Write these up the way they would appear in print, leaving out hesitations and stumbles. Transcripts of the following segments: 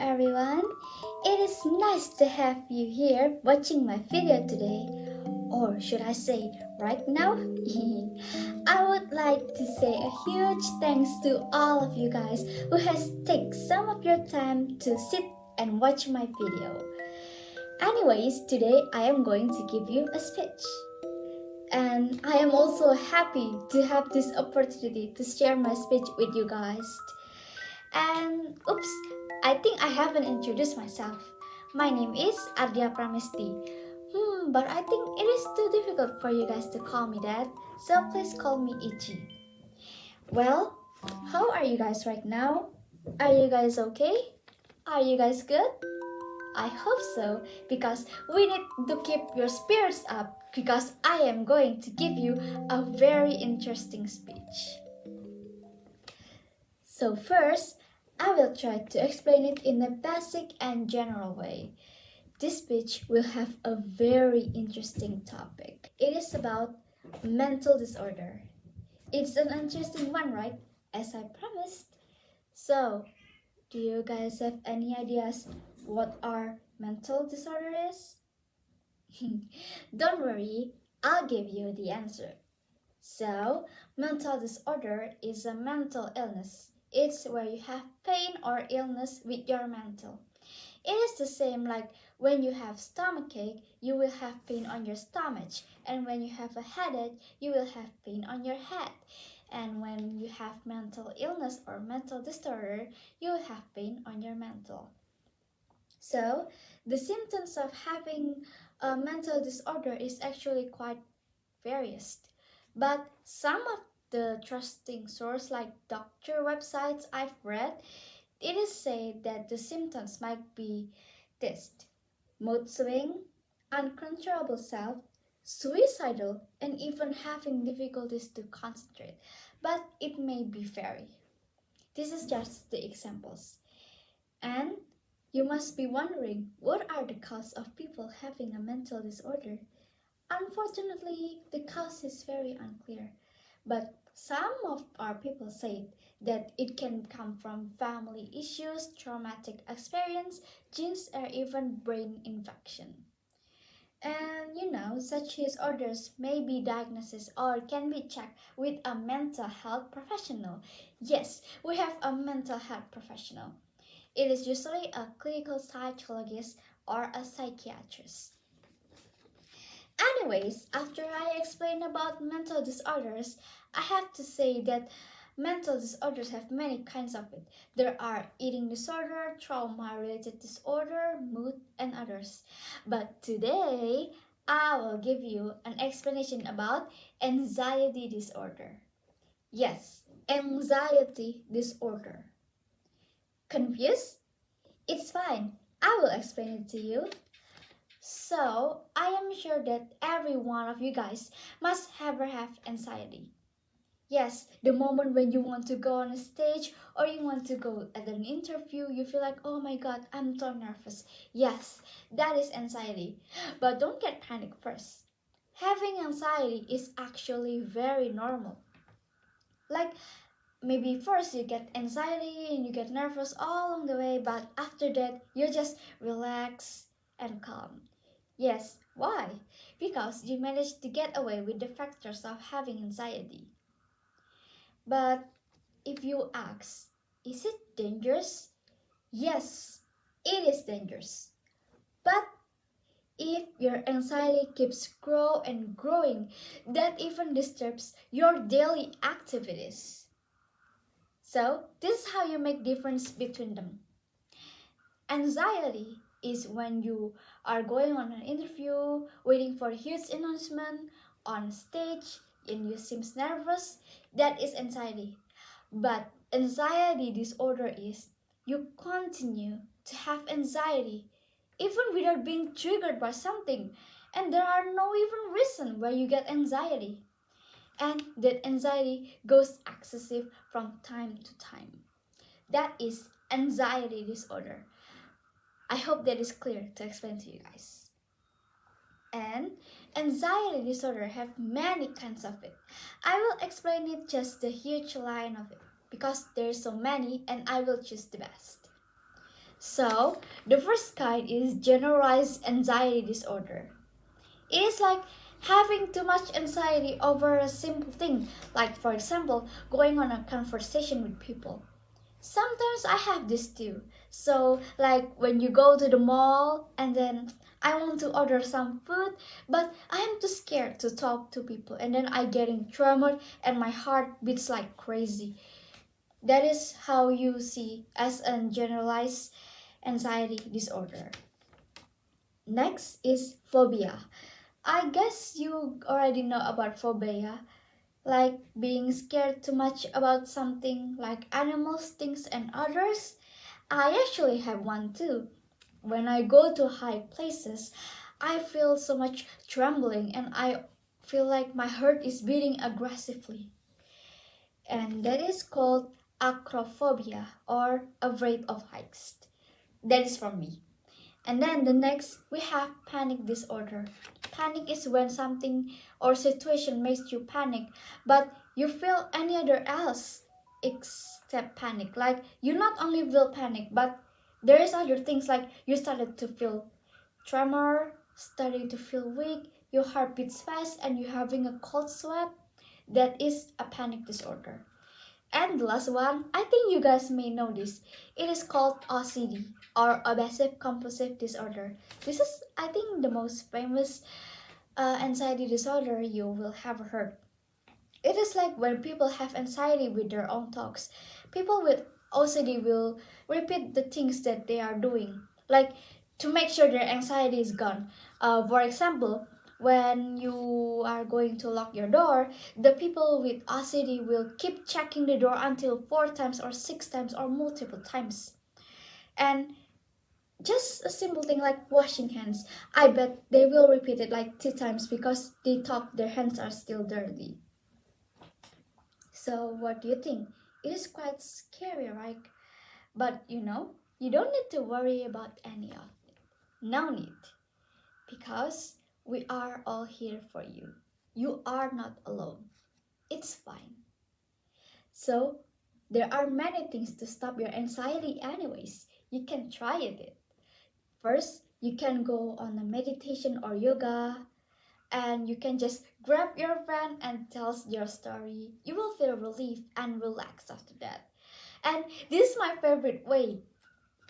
everyone. It is nice to have you here watching my video today. Or should I say right now? I would like to say a huge thanks to all of you guys who has taken some of your time to sit and watch my video. Anyways, today I am going to give you a speech. And I am also happy to have this opportunity to share my speech with you guys. And oops, I think I haven't introduced myself. My name is Ardia Pramesti. But I think it is too difficult for you guys to call me that, so please call me Ichi. Well, how are you guys right now? Are you guys okay? Are you guys good? I hope so, because we need to keep your spirits up because I am going to give you a very interesting speech. So first, I will try to explain it in a basic and general way. This speech will have a very interesting topic. It is about mental disorder. It's an interesting one, right? As I promised. So, do you guys have any ideas what our mental disorder is? Don't worry, I'll give you the answer. So, mental disorder is a mental illness. It's where you have pain or illness with your mental. It is the same like when you have stomachache, you will have pain on your stomach, and when you have a headache, you will have pain on your head. And when you have mental illness or mental disorder, you will have pain on your mental. So, the symptoms of having a mental disorder is actually quite various. But some of the trusting source like doctor websites I've read, it is said that the symptoms might be this: mood swing, uncontrollable self, suicidal, and even having difficulties to concentrate. But it may be vary. This is just the examples. And you must be wondering, what are the causes of people having a mental disorder? Unfortunately, the cause is very unclear, but some of our people say that it can come from family issues, traumatic experience, genes, or even brain infection. And such disorders may be diagnosed or can be checked with a mental health professional. Yes, we have a mental health professional. It is usually a clinical psychologist or a psychiatrist. Anyways, after I explain about mental disorders, I have to say that mental disorders have many kinds of it. There are eating disorder, trauma-related disorder, mood, and others. But today, I will give you an explanation about anxiety disorder. Yes, anxiety disorder. Confused? It's fine. I will explain it to you. So, I am sure that every one of you guys must ever have anxiety. Yes, the moment when you want to go on a stage or you want to go at an interview, you feel like, oh my god, I'm so nervous. Yes, that is anxiety. But don't get panicked first. Having anxiety is actually very normal. Like, maybe first you get anxiety and you get nervous all along the way, but after that, you just relax and calm. Yes, why? Because you managed to get away with the factors of having anxiety. But if you ask, is it dangerous? Yes, it is dangerous. But if your anxiety keeps growing and growing, that even disturbs your daily activities. So, this is how you make difference between them. Anxiety is when you are going on an interview, waiting for a huge announcement on stage, and you seem nervous. That is anxiety. But anxiety disorder is you continue to have anxiety even without being triggered by something, and there are no even reason why you get anxiety. And that anxiety goes excessive from time to time. That is anxiety disorder. I hope that is clear to explain to you guys. And anxiety disorder have many kinds of it. I will explain it just the huge line of it because there's so many and I will choose the best. So, the first kind is generalized anxiety disorder. It is like having too much anxiety over a simple thing, like, for example, going on a conversation with people. Sometimes I have this too. So, like when you go to the mall and then I want to order some food, but I am too scared to talk to people, and then I getting tremor and my heart beats like crazy. That is how you see as a generalized anxiety disorder. Next is phobia. I guess you already know about phobia, like being scared too much about something like animals, things, and others. I actually have one too. When I go to high places, I feel so much trembling and I feel like my heart is beating aggressively. And that is called acrophobia or afraid of heights. That is from me. And then the next, we have panic disorder. Panic is when something or situation makes you panic, but you feel any other else except panic. Like you not only feel panic, but there is other things like you started to feel tremor, starting to feel weak, your heart beats fast, and you're having a cold sweat. That is a panic disorder. And the last one, I think you guys may know this. It is called OCD or obsessive compulsive disorder. This is, I think, the most famous anxiety disorder you will have heard. It is like when people have anxiety with their own thoughts. People with OCD will repeat the things that they are doing, like to make sure their anxiety is gone. For example, when you are going to lock your door, the people with OCD will keep checking the door until 4 times or 6 times or multiple times. And just a simple thing like washing hands, I bet they will repeat it like 2 times because they thought their hands are still dirty. So, what do you think? It is quite scary, right? But you don't need to worry about any of it. No need. Because we are all here for you. You are not alone. It's fine. So, there are many things to stop your anxiety, anyways. You can try it. First, you can go on a meditation or yoga, and you can just grab your friend and tell your story. You will feel relief and relaxed after that. And this is my favorite way.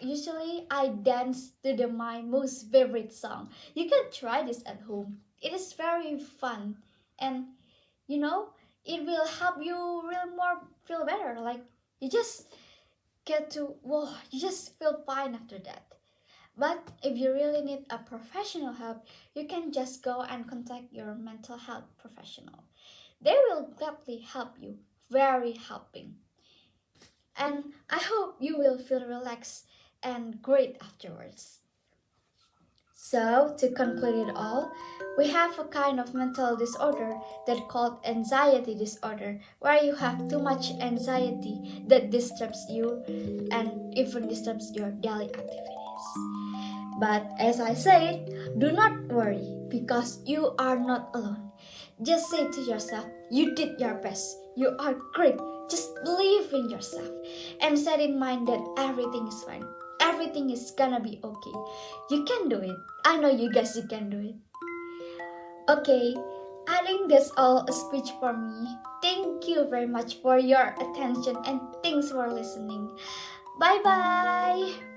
Usually I dance to my most favorite song. You can try this at home. It is very fun, and you know it will help you really more feel better. Like you just get to whoa, you just feel fine after that. But if you really need a professional help, you can just go and contact your mental health professional. They will gladly help you, very helping. And I hope you will feel relaxed and great afterwards. So, to conclude it all, we have a kind of mental disorder that called anxiety disorder, where you have too much anxiety that disturbs you and even disturbs your daily activities. But as I said, do not worry because you are not alone. Just say to yourself, you did your best. You are great. Just believe in yourself and set in mind that everything is fine. Everything is gonna be okay. You can do it. I know you guys, you can do it. Okay, I think that's all a speech for me. Thank you very much for your attention and thanks for listening. Bye bye.